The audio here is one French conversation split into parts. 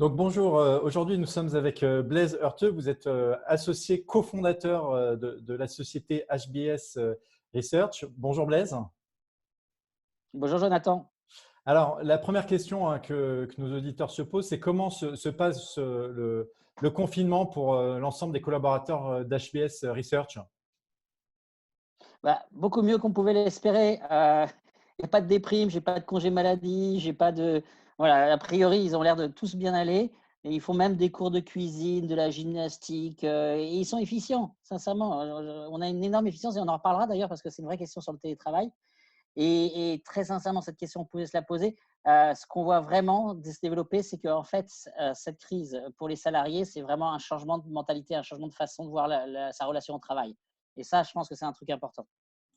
Donc bonjour, aujourd'hui nous sommes avec Blaise Heurteux. Vous êtes associé cofondateur de la société HBS Research. Bonjour Blaise. Bonjour Jonathan. Alors la première question que nos auditeurs se posent, c'est comment se passe le confinement pour l'ensemble des collaborateurs d'HBS Research? Beaucoup mieux qu'on pouvait l'espérer. Il n'y a pas de déprime, j'ai pas de congé maladie, j'ai pas de… Voilà, a priori, ils ont l'air de tous bien aller. Et ils font même des cours de cuisine, de la gymnastique, et ils sont efficients, sincèrement. On a une énorme efficience et on en reparlera d'ailleurs parce que c'est une vraie question sur le télétravail. Et très sincèrement, cette question, on pouvait se la poser. Ce qu'on voit vraiment se développer, c'est qu'en fait, cette crise pour les salariés, c'est vraiment un changement de mentalité, un changement de façon de voir sa relation au travail. Et ça, je pense que c'est un truc important.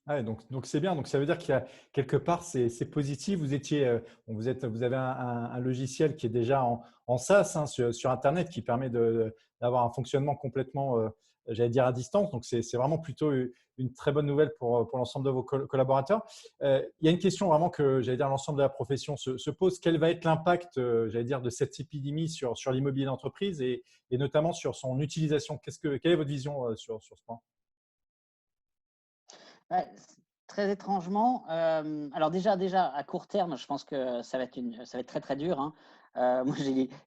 Ah ouais, donc c'est bien. Donc ça veut dire qu'il y a quelque part c'est positif. Vous étiez, vous avez un logiciel qui est déjà en SaaS sur Internet qui permet d'avoir un fonctionnement complètement, j'allais dire à distance. Donc c'est vraiment plutôt une très bonne nouvelle pour l'ensemble de vos collaborateurs. Il y a une question vraiment que j'allais dire l'ensemble de la profession se pose. Quel va être l'impact, j'allais dire, de cette épidémie sur l'immobilier d'entreprise et notamment sur son utilisation? Quelle est votre vision sur ce point? Ouais, très étrangement, alors déjà à court terme, je pense que ça va être très, très dur, hein. Moi,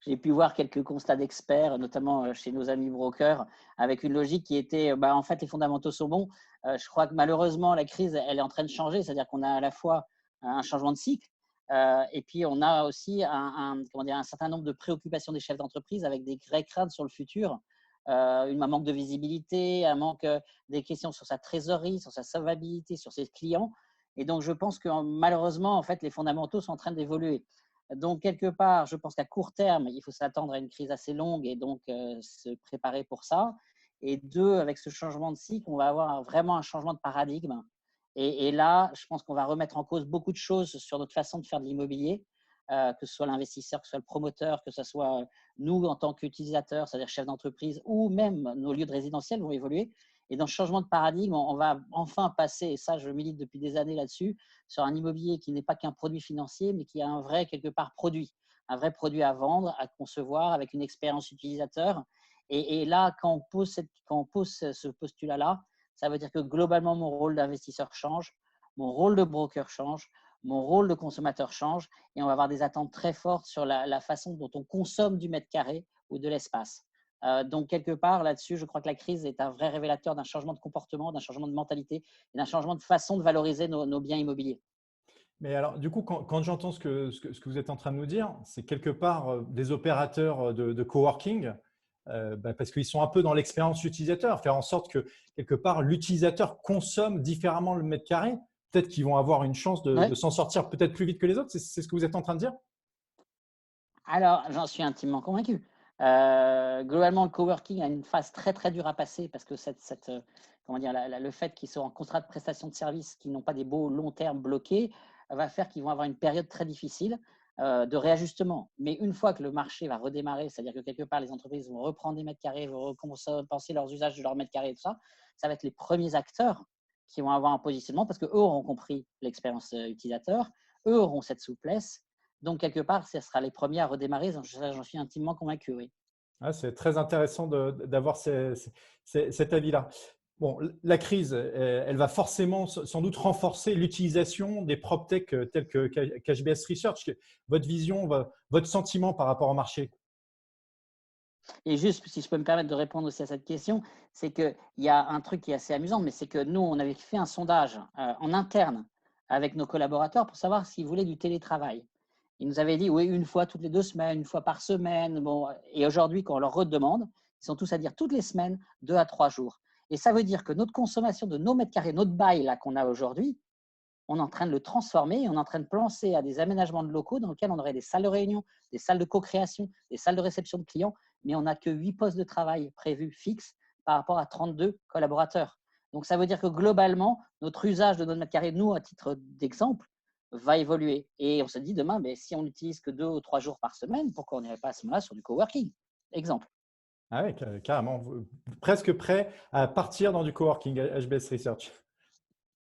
j'ai pu voir quelques constats d'experts, notamment, chez nos amis brokers, avec une logique qui était, en fait, les fondamentaux sont bons. Je crois que malheureusement, la crise, elle est en train de changer. C'est-à-dire qu'on a à la fois un changement de cycle, et puis on a aussi comment dire? Un certain nombre de préoccupations des chefs d'entreprise avec des vraies craintes sur le futur, un manque de visibilité, un manque, des questions sur sa trésorerie, sur sa solvabilité, sur ses clients. Et donc, je pense que malheureusement, en fait, les fondamentaux sont en train d'évoluer. Donc, quelque part, je pense qu'à court terme, il faut s'attendre à une crise assez longue et donc se préparer pour ça. Et deux, avec ce changement de cycle, on va avoir vraiment un changement de paradigme. Et là, je pense qu'on va remettre en cause beaucoup de choses sur notre façon de faire de l'immobilier, que ce soit l'investisseur, que ce soit le promoteur, que ce soit nous en tant qu'utilisateurs, c'est-à-dire chefs d'entreprise, ou même nos lieux de résidentiel vont évoluer. Et dans ce changement de paradigme, on va enfin passer, et ça je milite depuis des années là-dessus, sur un immobilier qui n'est pas qu'un produit financier, mais qui a un vrai, quelque part, produit, un vrai produit à vendre, à concevoir, avec une expérience utilisateur. Et là, quand on pose ce postulat-là, ça veut dire que globalement, mon rôle d'investisseur change, mon rôle de broker change, mon rôle de consommateur change, et on va avoir des attentes très fortes sur la façon dont on consomme du mètre carré ou de l'espace. Donc, quelque part, là-dessus, je crois que la crise est un vrai révélateur d'un changement de comportement, d'un changement de mentalité et d'un changement de façon de valoriser nos biens immobiliers. Mais alors, du coup, quand j'entends ce que vous êtes en train de nous dire, c'est quelque part des opérateurs de coworking, parce qu'ils sont un peu dans l'expérience utilisateur, faire en sorte que quelque part l'utilisateur consomme différemment le mètre carré. Peut-être qu'ils vont avoir une chance de Ouais. s'en sortir peut-être plus vite que les autres. C'est ce que vous êtes en train de dire? Alors, j'en suis intimement convaincu. Globalement, le coworking a une phase très, très dure à passer parce que comment dire, le fait qu'ils soient en contrat de prestation de services, qui n'ont pas des beaux long termes bloqués, va faire qu'ils vont avoir une période très difficile de réajustement. Mais une fois que le marché va redémarrer, c'est-à-dire que quelque part, les entreprises vont reprendre des mètres carrés, vont repenser leurs usages de leurs mètres carrés et tout ça, ça va être les premiers acteurs qui vont avoir un positionnement parce qu'eux auront compris l'expérience utilisateur, eux auront cette souplesse, donc, quelque part, ce sera les premiers à redémarrer, j'en suis intimement convaincu, oui. Ah, c'est très intéressant d'avoir cet avis-là. Bon, la crise, elle va forcément sans doute renforcer l'utilisation des PropTech tels qu'HBS Research. Votre vision, votre sentiment par rapport au marché? Et juste, si je peux me permettre de répondre aussi à cette question, c'est qu'il y a un truc qui est assez amusant, mais c'est que nous, on avait fait un sondage en interne avec nos collaborateurs pour savoir s'ils voulaient du télétravail. Ils nous avaient dit oui, une fois toutes les 2 semaines, une fois par semaine. Bon, et aujourd'hui, quand on leur redemande, ils sont tous à dire toutes les semaines, 2 à 3 jours. Et ça veut dire que notre consommation de nos mètres carrés, notre bail là qu'on a aujourd'hui, on est en train de le transformer, on est en train de penser à des aménagements de locaux dans lesquels on aurait des salles de réunion, des salles de co-création, des salles de réception de clients, mais on n'a que 8 postes de travail prévus fixes par rapport à 32 collaborateurs. Donc, ça veut dire que globalement, notre usage de notre mètre carré, nous, à titre d'exemple, va évoluer. Et on se dit demain, mais si on n'utilise que 2 ou 3 jours par semaine, pourquoi on n'irait pas à ce moment-là sur du coworking? Exemple. Ah oui, carrément. Presque prêt à partir dans du coworking HBS Research.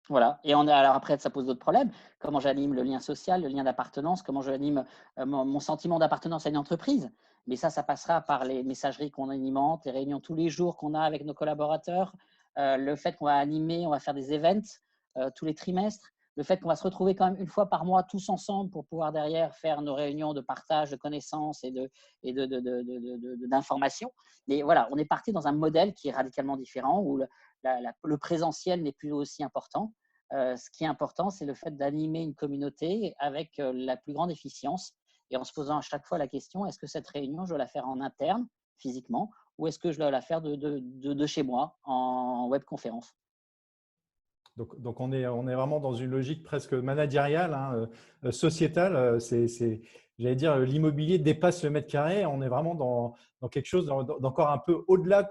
Voilà. Et alors après, ça pose d'autres problèmes. Comment j'anime le lien social, le lien d'appartenance, comment j'anime mon sentiment d'appartenance à une entreprise. Mais ça passera par les messageries qu'on alimente, les réunions tous les jours qu'on a avec nos collaborateurs, le fait qu'on va animer, on va faire des events tous les trimestres, le fait qu'on va se retrouver quand même une fois par mois tous ensemble pour pouvoir derrière faire nos réunions de partage de connaissances et d'informations. Mais voilà, on est parti dans un modèle qui est radicalement différent où le présentiel n'est plus aussi important. Ce qui est important, c'est le fait d'animer une communauté avec la plus grande efficience et en se posant à chaque fois la question, est-ce que cette réunion, je dois la faire en interne, physiquement, ou est-ce que je dois la faire de chez moi, en webconférence? Donc on est vraiment dans une logique presque managériale, hein, sociétale. J'allais dire, l'immobilier dépasse le mètre carré. On est vraiment dans quelque chose d'encore un peu au-delà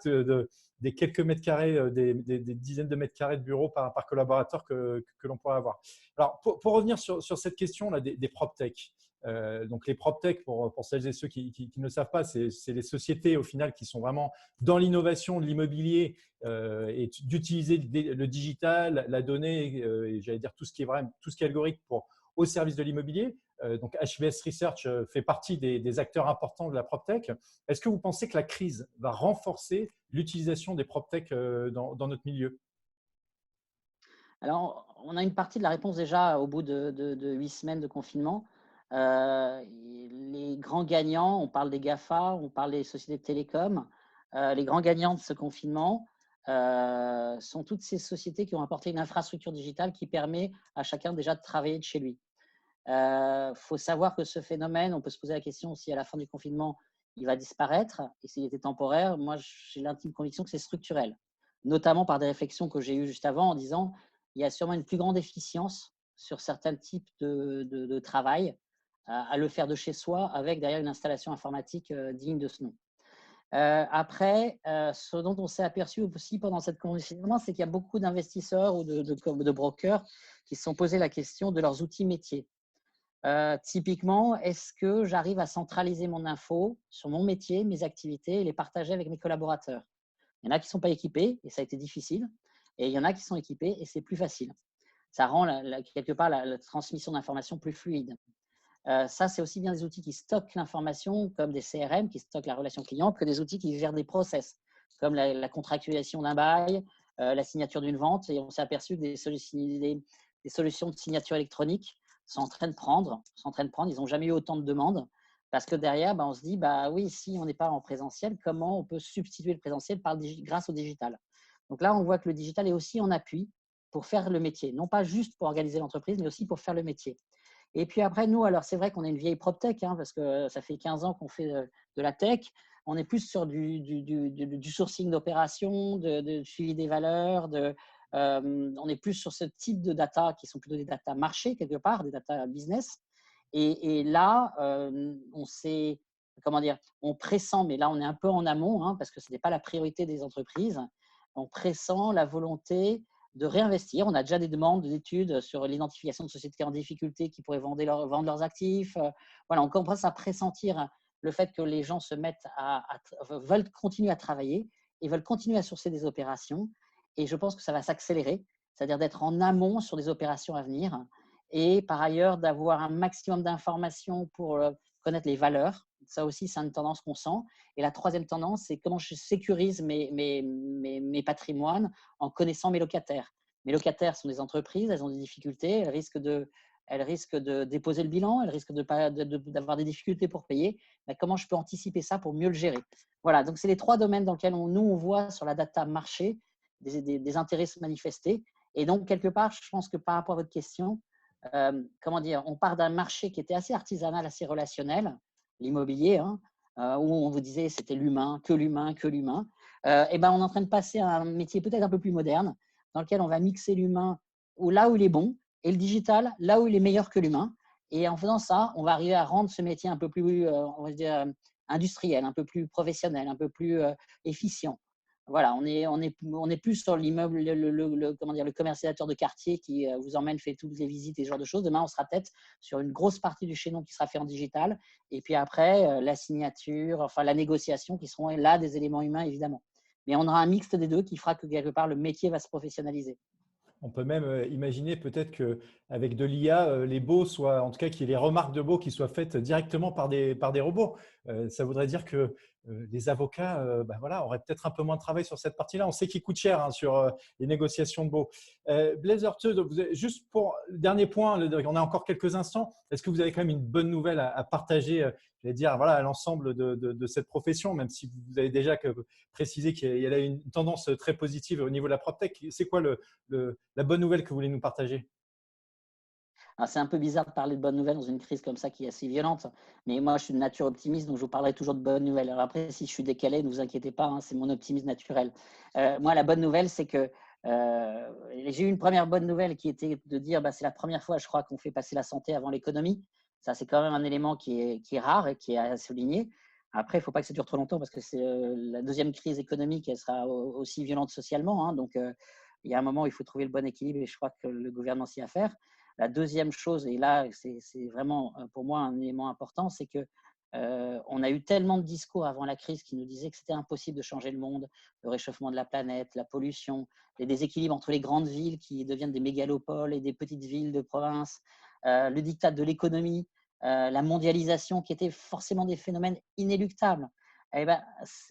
des quelques mètres carrés, des dizaines de mètres carrés de bureaux par collaborateur que l'on pourrait avoir. Alors, pour revenir sur cette question là, des PropTech. Donc les PropTech, pour celles et ceux qui ne le savent pas, c'est les sociétés au final qui sont vraiment dans l'innovation de l'immobilier et d'utiliser le digital, la donnée, et j'allais dire tout ce qui est vraiment, tout ce qui est algorithme au service de l'immobilier. Donc HVS Research fait partie des acteurs importants de la PropTech. Est-ce que vous pensez que la crise va renforcer l'utilisation des PropTech dans notre milieu? Alors, on a une partie de la réponse déjà au bout de 8 semaines de confinement. Les grands gagnants, on parle des GAFA, on parle des sociétés de télécom. Les grands gagnants de ce confinement sont toutes ces sociétés qui ont apporté une infrastructure digitale qui permet à chacun déjà de travailler de chez lui. Il faut savoir que ce phénomène, on peut se poser la question si à la fin du confinement, il va disparaître et s'il était temporaire. Moi, j'ai l'intime conviction que c'est structurel, notamment par des réflexions que j'ai eues juste avant en disant il y a sûrement une plus grande efficience sur certains types de travail à le faire de chez soi avec derrière une installation informatique digne de ce nom. Après, ce dont on s'est aperçu aussi pendant cette confinement, c'est qu'il y a beaucoup d'investisseurs ou de brokers qui se sont posés la question de leurs outils métiers. Typiquement, est-ce que j'arrive à centraliser mon info sur mon métier, mes activités et les partager avec mes collaborateurs? Il y en a qui ne sont pas équipés et ça a été difficile. Et il y en a qui sont équipés et c'est plus facile. Ça rend quelque part la transmission d'informations plus fluide. Ça, c'est aussi bien des outils qui stockent l'information, comme des CRM qui stockent la relation client, que des outils qui gèrent des process, comme la contractualisation d'un bail, la signature d'une vente. Et on s'est aperçu que des solutions de signature électronique sont en train de prendre. Ils n'ont jamais eu autant de demandes. Parce que derrière, on se dit, oui, si on n'est pas en présentiel, comment on peut substituer le présentiel grâce au digital? Donc là, on voit que le digital est aussi en appui pour faire le métier. Non pas juste pour organiser l'entreprise, mais aussi pour faire le métier. Et puis après, nous, alors c'est vrai qu'on est une vieille PropTech, parce que ça fait 15 ans qu'on fait de la tech. On est plus sur du sourcing d'opérations, de suivi des valeurs. On est plus sur ce type de data qui sont plutôt des data marché quelque part, des data business. Et là, on pressent, mais là on est un peu en amont parce que ce n'est pas la priorité des entreprises. On pressent la volonté de réinvestir. On a déjà des demandes d'études sur l'identification de sociétés en difficulté qui pourraient vendre leurs actifs. Voilà, on commence à pressentir le fait que les gens veulent continuer à travailler et veulent continuer à sourcer des opérations. Et je pense que ça va s'accélérer, c'est-à-dire d'être en amont sur des opérations à venir et par ailleurs d'avoir un maximum d'informations pour connaître les valeurs. Ça aussi, c'est une tendance qu'on sent. Et la troisième tendance, c'est comment je sécurise mes patrimoines en connaissant mes locataires. Mes locataires sont des entreprises, elles ont des difficultés, elles risquent de déposer le bilan, elles risquent d'avoir des difficultés pour payer. Mais comment je peux anticiper ça pour mieux le gérer? Voilà, donc c'est les trois domaines dans lesquels on voit sur la data marché des intérêts se manifester. Et donc, quelque part, je pense que par rapport à votre question, on part d'un marché qui était assez artisanal, assez relationnel, l'immobilier, où on vous disait c'était l'humain, que l'humain, que l'humain. On est en train de passer à un métier peut-être un peu plus moderne, dans lequel on va mixer l'humain là où il est bon et le digital là où il est meilleur que l'humain. Et en faisant ça, on va arriver à rendre ce métier un peu plus, on va dire, industriel, un peu plus professionnel, un peu plus efficient. Voilà, on est plus sur l'immeuble, le commercialisateur de quartier qui vous emmène, fait toutes les visites et ce genre de choses. Demain, on sera peut-être sur une grosse partie du chaînon qui sera fait en digital. Et puis après, la signature, enfin la négociation qui seront là des éléments humains, évidemment. Mais on aura un mixte des deux qui fera que quelque part, le métier va se professionnaliser. On peut même imaginer peut-être qu'avec de l'IA, les baux soient, en tout cas, qu'il y ait les remarques de baux qui soient faites directement par des robots. Ça voudrait dire que les avocats bah voilà, auraient peut-être un peu moins de travail sur cette partie-là. On sait qu'il coûte cher hein, sur les négociations de baux. Blaise Horteux, juste pour le dernier point, on a encore quelques instants. Est-ce que vous avez quand même une bonne nouvelle à partager je vais dire, voilà, à l'ensemble de cette profession, même si vous avez déjà précisé qu'il y a une tendance très positive au niveau de la PropTech. C'est quoi la bonne nouvelle que vous voulez nous partager? Alors, c'est un peu bizarre de parler de bonnes nouvelles dans une crise comme ça qui est assez violente, mais moi, je suis de nature optimiste, donc je vous parlerai toujours de bonnes nouvelles. Alors après, si je suis décalé, ne vous inquiétez pas, hein, c'est mon optimisme naturel. Moi, la bonne nouvelle, c'est que j'ai eu une première bonne nouvelle qui était de dire, bah, c'est la première fois, je crois, qu'on fait passer la santé avant l'économie. Ça, c'est quand même un élément qui est rare et qui est à souligner. Après, il ne faut pas que ça dure trop longtemps parce que c'est la deuxième crise économique, elle sera aussi violente socialement, hein, donc il y a un moment où il faut trouver le bon équilibre et je crois que le gouvernement s'y a faire. La deuxième chose, et là, c'est vraiment pour moi un élément important, c'est que on a eu tellement de discours avant la crise qui nous disaient que c'était impossible de changer le monde, le réchauffement de la planète, la pollution, les déséquilibres entre les grandes villes qui deviennent des mégalopoles et des petites villes de province, le diktat de l'économie, la mondialisation qui étaient forcément des phénomènes inéluctables. Eh ben,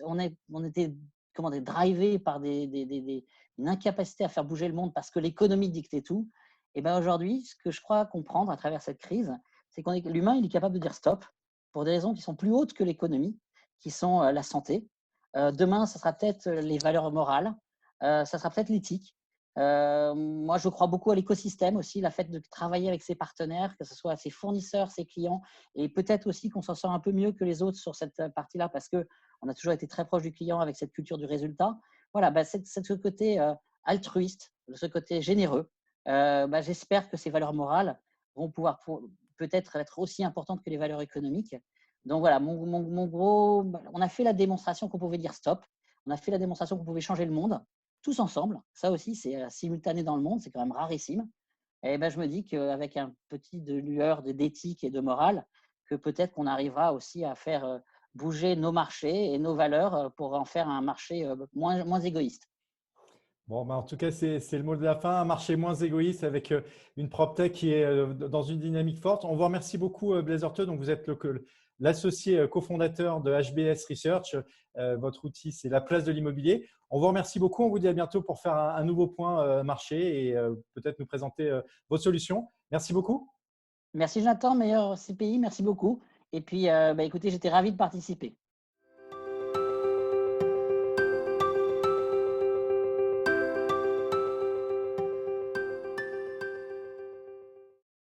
on était comment dire, drivé par une incapacité à faire bouger le monde parce que l'économie dictait tout. Et ben aujourd'hui, ce que je crois comprendre à travers cette crise, c'est que l'humain, il est capable de dire stop pour des raisons qui sont plus hautes que l'économie, qui sont la santé. Demain, ça sera peut-être les valeurs morales, ça sera peut-être l'éthique. Moi, je crois beaucoup à l'écosystème aussi, la fait de travailler avec ses partenaires, que ce soit ses fournisseurs, ses clients, et peut-être aussi qu'on s'en sort un peu mieux que les autres sur cette partie-là, parce qu'on a toujours été très proche du client avec cette culture du résultat. Voilà, bah, c'est ce côté altruiste, ce côté généreux. Bah, j'espère que ces valeurs morales vont pouvoir peut-être être aussi importantes que les valeurs économiques. Donc voilà, mon gros, on a fait la démonstration qu'on pouvait dire stop, on a fait la démonstration qu'on pouvait changer le monde, tous ensemble. Ça aussi, c'est simultané dans le monde, c'est quand même rarissime. Et ben, je me dis qu'avec un petit de lueur d'éthique et de morale, que peut-être qu'on arrivera aussi à faire bouger nos marchés et nos valeurs pour en faire un marché moins égoïste. Bon, bah, en tout cas, c'est le mot de la fin. Un marché moins égoïste avec une PropTech qui est dans une dynamique forte. On vous remercie beaucoup, Blaise Horteux. Donc, vous êtes l'associé cofondateur de HBS Research. Votre outil, c'est la place de l'immobilier. On vous remercie beaucoup. On vous dit à bientôt pour faire un nouveau point marché et peut-être nous présenter vos solutions. Merci beaucoup. Merci Jonathan, meilleur CPI, merci beaucoup. Et puis, bah, écoutez, j'étais ravi de participer.